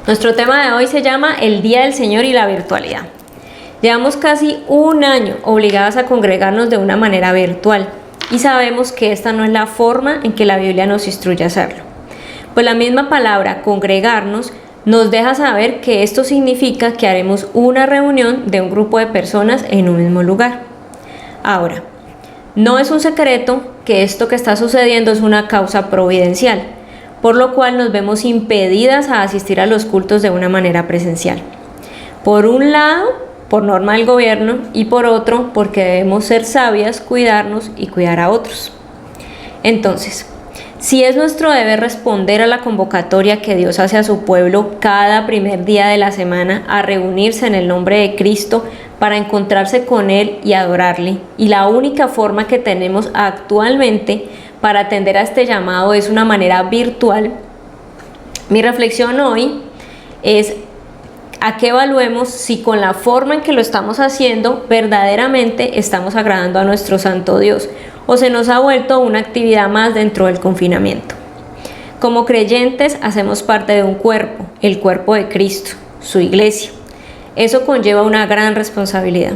Nuestro tema de hoy se llama El Día del Señor y la virtualidad. Llevamos casi un año obligadas a congregarnos de una manera virtual y sabemos que esta no es la forma en que la Biblia nos instruye a hacerlo. Pues la misma palabra congregarnos nos deja saber que esto significa que haremos una reunión de un grupo de personas en un mismo lugar. Ahora, no es un secreto que esto que está sucediendo es una causa providencial, por lo cual nos vemos impedidas a asistir a los cultos de una manera presencial. Por un lado, por norma del gobierno, y por otro, porque debemos ser sabias, cuidarnos y cuidar a otros. Entonces, si es nuestro deber responder a la convocatoria que Dios hace a su pueblo cada primer día de la semana a reunirse en el nombre de Cristo para encontrarse con Él y adorarle, y la única forma que tenemos actualmente para atender a este llamado es una manera virtual, mi reflexión hoy es a que evaluemos si con la forma en que lo estamos haciendo verdaderamente estamos agradando a nuestro santo Dios o se nos ha vuelto una actividad más dentro del confinamiento. Como creyentes hacemos parte de un cuerpo, el cuerpo de Cristo, su iglesia. Eso conlleva una gran responsabilidad.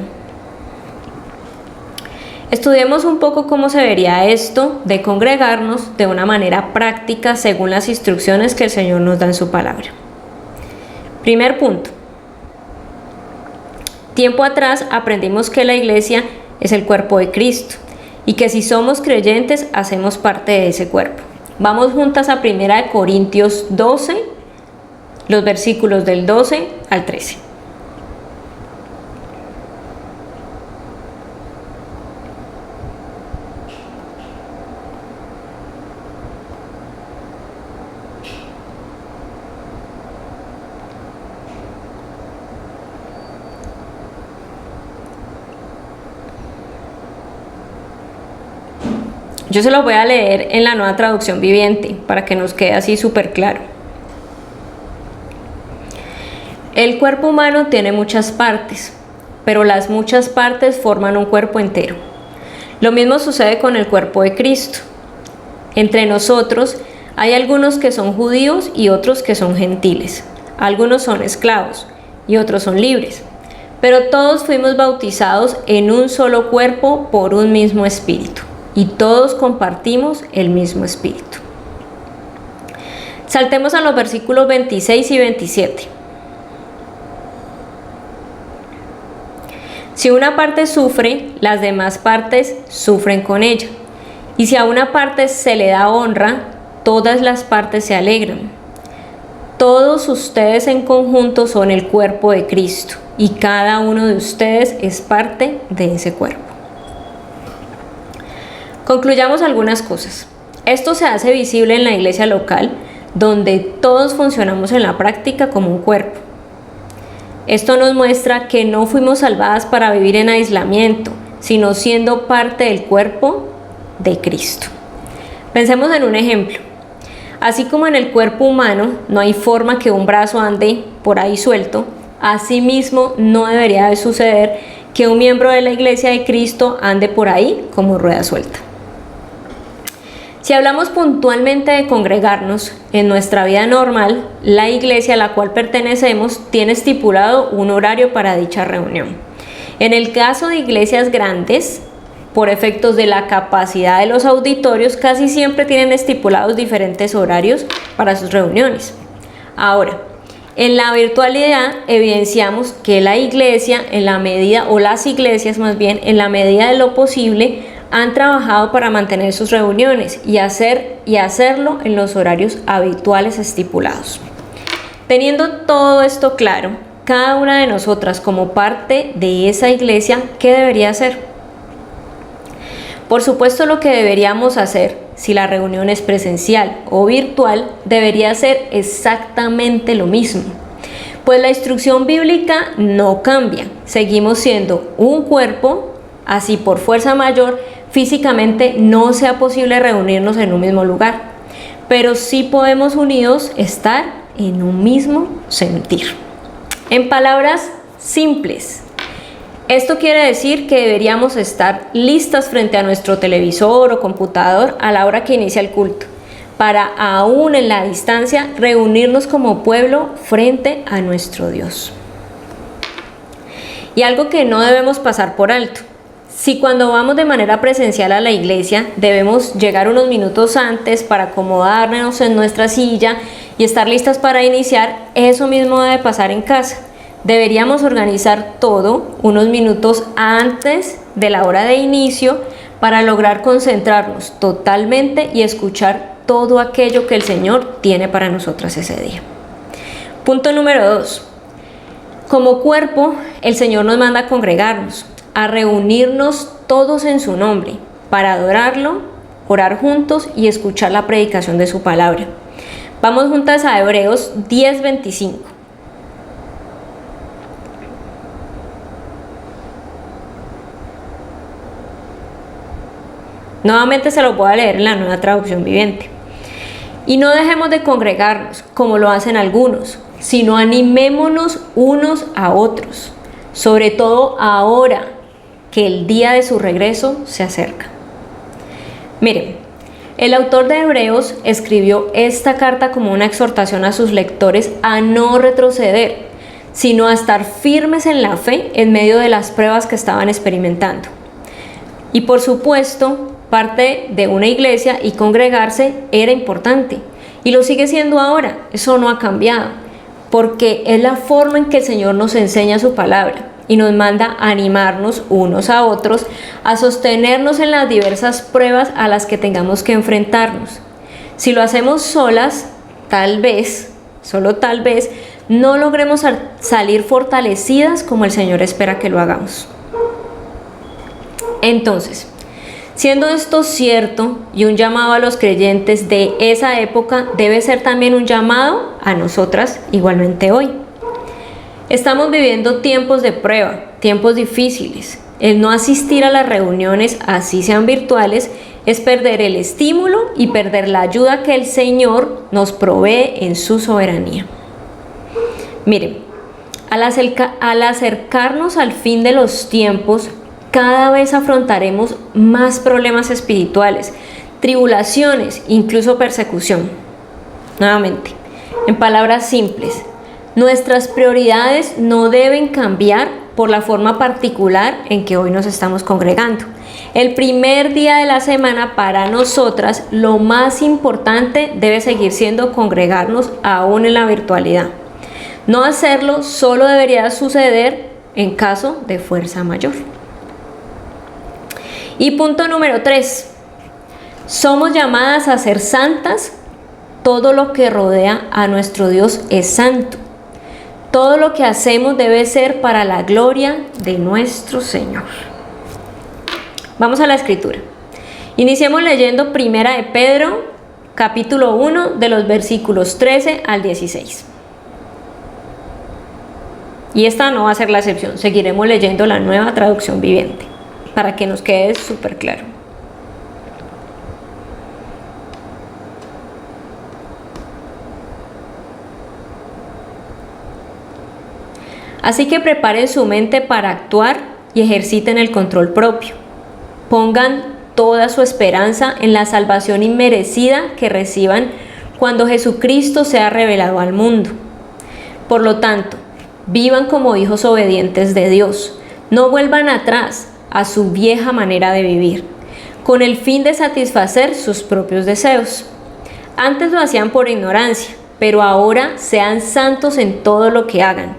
Estudiemos un poco cómo se vería esto de congregarnos de una manera práctica según las instrucciones que el Señor nos da en su palabra. Primer punto. Tiempo atrás aprendimos que la iglesia es el cuerpo de Cristo y que si somos creyentes hacemos parte de ese cuerpo. Vamos juntas a 1 Corintios 12, los versículos del 12 al 13. Yo se los voy a leer en la Nueva Traducción Viviente para que nos quede así súper claro. El cuerpo humano tiene muchas partes, pero las muchas partes forman un cuerpo entero. Lo mismo sucede con el cuerpo de Cristo. Entre nosotros hay algunos que son judíos y otros que son gentiles. Algunos son esclavos y otros son libres. Pero todos fuimos bautizados en un solo cuerpo por un mismo espíritu. Y todos compartimos el mismo espíritu. Saltemos a los versículos 26 y 27. Si una parte sufre, las demás partes sufren con ella. Y si a una parte se le da honra, todas las partes se alegran. Todos ustedes en conjunto son el cuerpo de Cristo, y cada uno de ustedes es parte de ese cuerpo. Concluyamos algunas cosas. Esto se hace visible en la iglesia local, donde todos funcionamos en la práctica como un cuerpo. Esto nos muestra que no fuimos salvadas para vivir en aislamiento, sino siendo parte del cuerpo de Cristo. Pensemos en un ejemplo. Así como en el cuerpo humano no hay forma que un brazo ande por ahí suelto, asimismo no debería de suceder que un miembro de la iglesia de Cristo ande por ahí como rueda suelta. Si hablamos puntualmente de congregarnos, en nuestra vida normal, la iglesia a la cual pertenecemos tiene estipulado un horario para dicha reunión. En el caso de iglesias grandes, por efectos de la capacidad de los auditorios, casi siempre tienen estipulados diferentes horarios para sus reuniones. Ahora, en la virtualidad evidenciamos que la iglesia, en la medida, o las iglesias más bien, en la medida de lo posible, han trabajado para mantener sus reuniones y hacerlo en los horarios habituales estipulados. Teniendo todo esto claro, cada una de nosotras como parte de esa iglesia, ¿qué debería hacer? Por supuesto, lo que deberíamos hacer, si la reunión es presencial o virtual, debería ser exactamente lo mismo. Pues la instrucción bíblica no cambia. Seguimos siendo un cuerpo, así por fuerza mayor, físicamente no sea posible reunirnos en un mismo lugar, pero sí podemos unidos estar en un mismo sentir. En palabras simples, esto quiere decir que deberíamos estar listas frente a nuestro televisor o computador a la hora que inicia el culto, para aún en la distancia reunirnos como pueblo frente a nuestro Dios. Y algo que no debemos pasar por alto. Si cuando vamos de manera presencial a la iglesia debemos llegar unos minutos antes para acomodarnos en nuestra silla y estar listas para iniciar, eso mismo debe pasar en casa. Deberíamos organizar todo unos minutos antes de la hora de inicio para lograr concentrarnos totalmente y escuchar todo aquello que el Señor tiene para nosotras ese día. Punto número 2. Como cuerpo, el Señor nos manda a congregarnos, a reunirnos todos en su nombre, para adorarlo, orar juntos y escuchar la predicación de su palabra. Vamos juntas a Hebreos 10:25. Nuevamente se lo voy a leer en la Nueva Traducción Viviente. Y no dejemos de congregarnos, como lo hacen algunos, sino animémonos unos a otros, sobre todo ahora que el día de su regreso se acerca. Miren, el autor de Hebreos escribió esta carta como una exhortación a sus lectores a no retroceder, sino a estar firmes en la fe en medio de las pruebas que estaban experimentando. Y por supuesto, parte de una iglesia y congregarse era importante y lo sigue siendo ahora, eso no ha cambiado, porque es la forma en que el Señor nos enseña su palabra y nos manda a animarnos unos a otros, a sostenernos en las diversas pruebas a las que tengamos que enfrentarnos. Si lo hacemos solas, tal vez, solo tal vez, no logremos salir fortalecidas como el Señor espera que lo hagamos. Entonces, siendo esto cierto y un llamado a los creyentes de esa época, debe ser también un llamado a nosotras igualmente hoy. Estamos viviendo tiempos de prueba, tiempos difíciles. El no asistir a las reuniones, así sean virtuales, es perder el estímulo y perder la ayuda que el Señor nos provee en su soberanía. Miren, al acercarnos al fin de los tiempos, cada vez afrontaremos más problemas espirituales, tribulaciones, incluso persecución. Nuevamente, en palabras simples, nuestras prioridades no deben cambiar por la forma particular en que hoy nos estamos congregando. El primer día de la semana para nosotras, lo más importante debe seguir siendo congregarnos aún en la virtualidad. No hacerlo solo debería suceder en caso de fuerza mayor. Y punto número 3, somos llamadas a ser santas. Todo lo que rodea a nuestro Dios es santo. Todo lo que hacemos debe ser para la gloria de nuestro Señor. Vamos a la escritura. Iniciemos leyendo Primera de Pedro, capítulo 1, de los versículos 13 al 16. Y esta no va a ser la excepción, seguiremos leyendo la Nueva Traducción Viviente, para que nos quede súper claro. Así que preparen su mente para actuar y ejerciten el control propio. Pongan toda su esperanza en la salvación inmerecida que reciban cuando Jesucristo sea revelado al mundo. Por lo tanto, vivan como hijos obedientes de Dios. No vuelvan atrás a su vieja manera de vivir, con el fin de satisfacer sus propios deseos. Antes lo hacían por ignorancia, pero ahora sean santos en todo lo que hagan,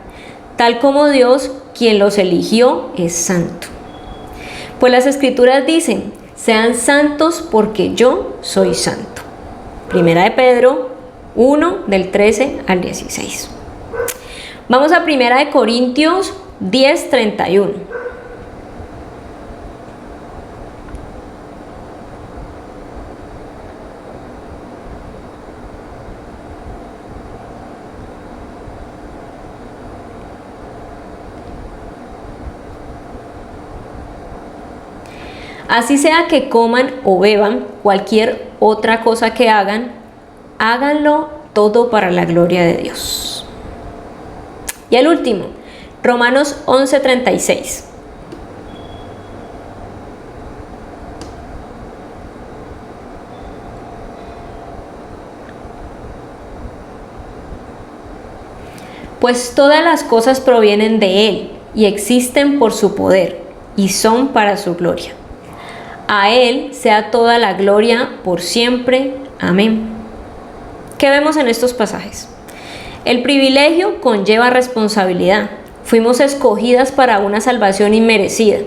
tal como Dios, quien los eligió, es santo. Pues las Escrituras dicen, sean santos porque yo soy santo. Primera de Pedro 1, del 13 al 16. Vamos a Primera de Corintios 10, 31. Así sea que coman o beban cualquier otra cosa que hagan, háganlo todo para la gloria de Dios. Y el último, Romanos 11:36. Pues todas las cosas provienen de Él y existen por su poder y son para su gloria. A Él sea toda la gloria por siempre. Amén. ¿Qué vemos en estos pasajes? El privilegio conlleva responsabilidad. Fuimos escogidas para una salvación inmerecida.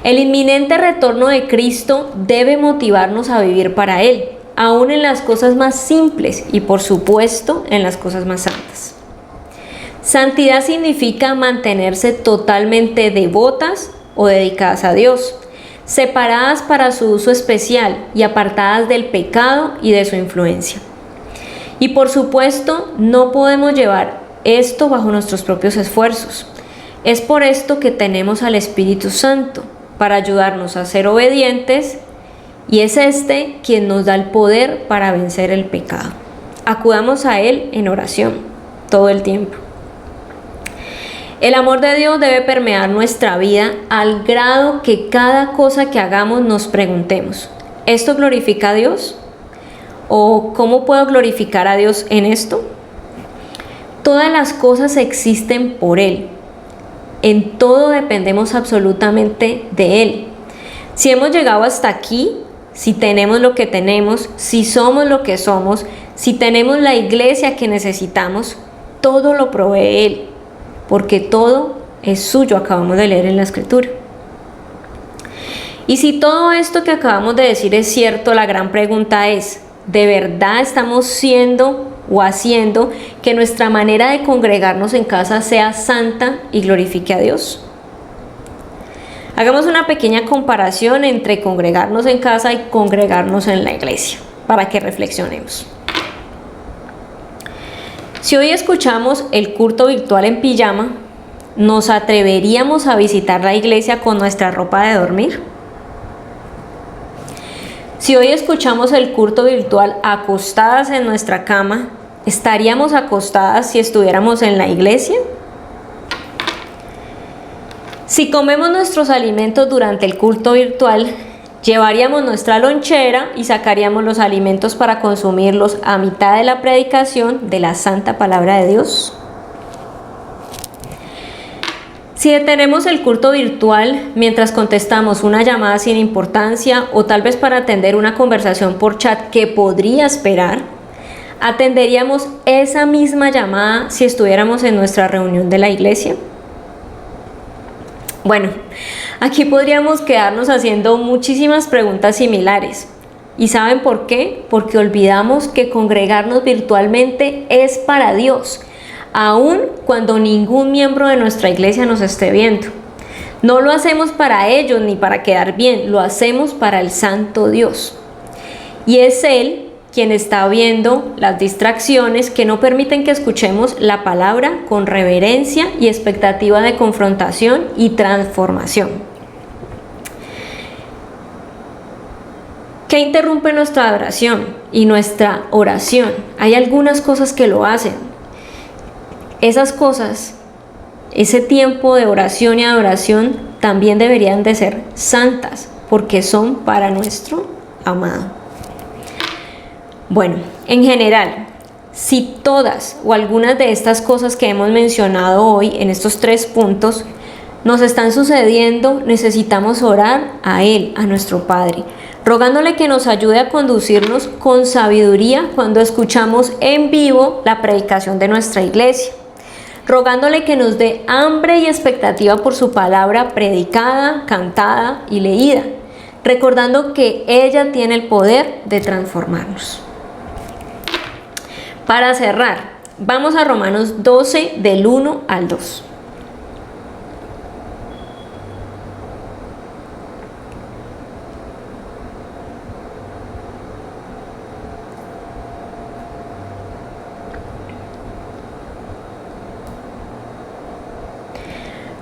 El inminente retorno de Cristo debe motivarnos a vivir para Él, aún en las cosas más simples y, por supuesto, en las cosas más santas. Santidad significa mantenerse totalmente devotas o dedicadas a Dios, separadas para su uso especial y apartadas del pecado y de su influencia. Y por supuesto, no podemos llevar esto bajo nuestros propios esfuerzos. Es por esto que tenemos al Espíritu Santo, para ayudarnos a ser obedientes, y es este quien nos da el poder para vencer el pecado. Acudamos a Él en oración todo el tiempo. El amor de Dios debe permear nuestra vida al grado que cada cosa que hagamos nos preguntemos, ¿esto glorifica a Dios? ¿O cómo puedo glorificar a Dios en esto? Todas las cosas existen por Él. En todo dependemos absolutamente de Él. Si hemos llegado hasta aquí, si tenemos lo que tenemos, si somos lo que somos, si tenemos la iglesia que necesitamos, todo lo provee Él, porque todo es suyo, acabamos de leer en la Escritura. Y si todo esto que acabamos de decir es cierto, la gran pregunta es, ¿de verdad estamos siendo o haciendo que nuestra manera de congregarnos en casa sea santa y glorifique a Dios? Hagamos una pequeña comparación entre congregarnos en casa y congregarnos en la iglesia, para que reflexionemos. Si hoy escuchamos el culto virtual en pijama, ¿nos atreveríamos a visitar la iglesia con nuestra ropa de dormir? Si hoy escuchamos el culto virtual acostadas en nuestra cama, ¿estaríamos acostadas si estuviéramos en la iglesia? Si comemos nuestros alimentos durante el culto virtual, llevaríamos nuestra lonchera y sacaríamos los alimentos para consumirlos a mitad de la predicación de la santa palabra de Dios. Si detenemos el culto virtual mientras contestamos una llamada sin importancia o tal vez para atender una conversación por chat que podría esperar, ¿atenderíamos esa misma llamada si estuviéramos en nuestra reunión de la iglesia? Bueno, aquí podríamos quedarnos haciendo muchísimas preguntas similares. ¿Y saben por qué? Porque olvidamos que congregarnos virtualmente es para Dios, aun cuando ningún miembro de nuestra iglesia nos esté viendo. No lo hacemos para ellos ni para quedar bien, lo hacemos para el Santo Dios. Y es Él quien está viendo las distracciones que no permiten que escuchemos la palabra con reverencia y expectativa de confrontación y transformación. ¿Qué interrumpe nuestra adoración y nuestra oración? Hay algunas cosas que lo hacen. Esas cosas, ese tiempo de oración y adoración también deberían de ser santas, porque son para nuestro amado. Bueno, en general, si todas o algunas de estas cosas que hemos mencionado hoy en estos 3 puntos nos están sucediendo, necesitamos orar a Él, a nuestro Padre, rogándole que nos ayude a conducirnos con sabiduría cuando escuchamos en vivo la predicación de nuestra iglesia, rogándole que nos dé hambre y expectativa por su palabra predicada, cantada y leída, recordando que ella tiene el poder de transformarnos. Para cerrar, vamos a Romanos 12 del 1 al 2.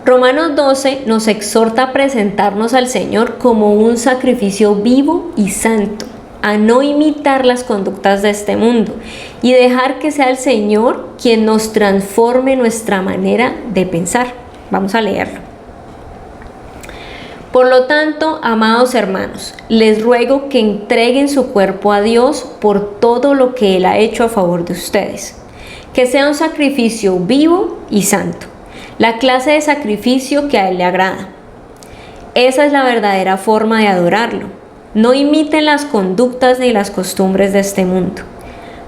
Romanos 12 nos exhorta a presentarnos al Señor como un sacrificio vivo y santo, a no imitar las conductas de este mundo y dejar que sea el Señor quien nos transforme nuestra manera de pensar. Vamos a leerlo. Por lo tanto, amados hermanos, les ruego que entreguen su cuerpo a Dios por todo lo que Él ha hecho a favor de ustedes, que sea un sacrificio vivo y santo, la clase de sacrificio que a Él le agrada. Esa es la verdadera forma de adorarlo. No imiten las conductas ni las costumbres de este mundo.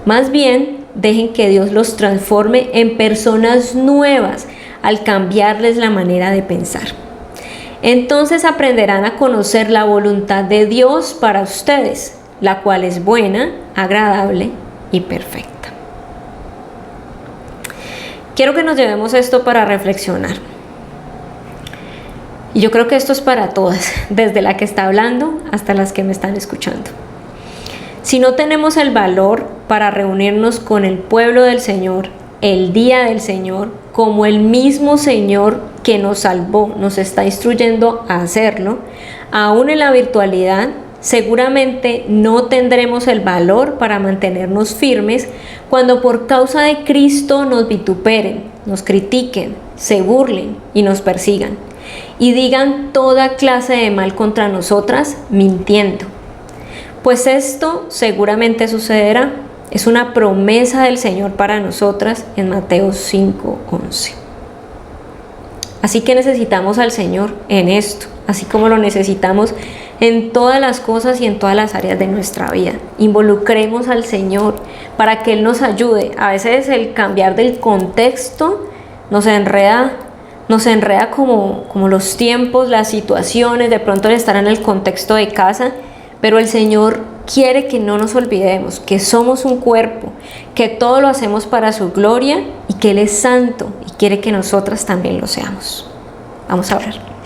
Más bien, dejen que Dios los transforme en personas nuevas al cambiarles la manera de pensar. Entonces aprenderán a conocer la voluntad de Dios para ustedes, la cual es buena, agradable y perfecta. Quiero que nos llevemos esto para reflexionar. Y yo creo que esto es para todas, desde la que está hablando hasta las que me están escuchando. Si no tenemos el valor para reunirnos con el pueblo del Señor, el día del Señor, como el mismo Señor que nos salvó nos está instruyendo a hacerlo, aún en la virtualidad, seguramente no tendremos el valor para mantenernos firmes cuando por causa de Cristo nos vituperen, nos critiquen, se burlen y nos persigan, y digan toda clase de mal contra nosotras mintiendo. Pues esto seguramente sucederá. Es una promesa del Señor para nosotras en Mateo 5:11. Así que necesitamos al Señor en esto, así como lo necesitamos en todas las cosas y en todas las áreas de nuestra vida. Involucremos al Señor para que Él nos ayude. A veces el cambiar del contexto nos enreda como los tiempos, las situaciones, de pronto el estar en el contexto de casa, pero el Señor quiere que no nos olvidemos que somos un cuerpo, que todo lo hacemos para su gloria y que Él es santo y quiere que nosotras también lo seamos. Vamos a orar.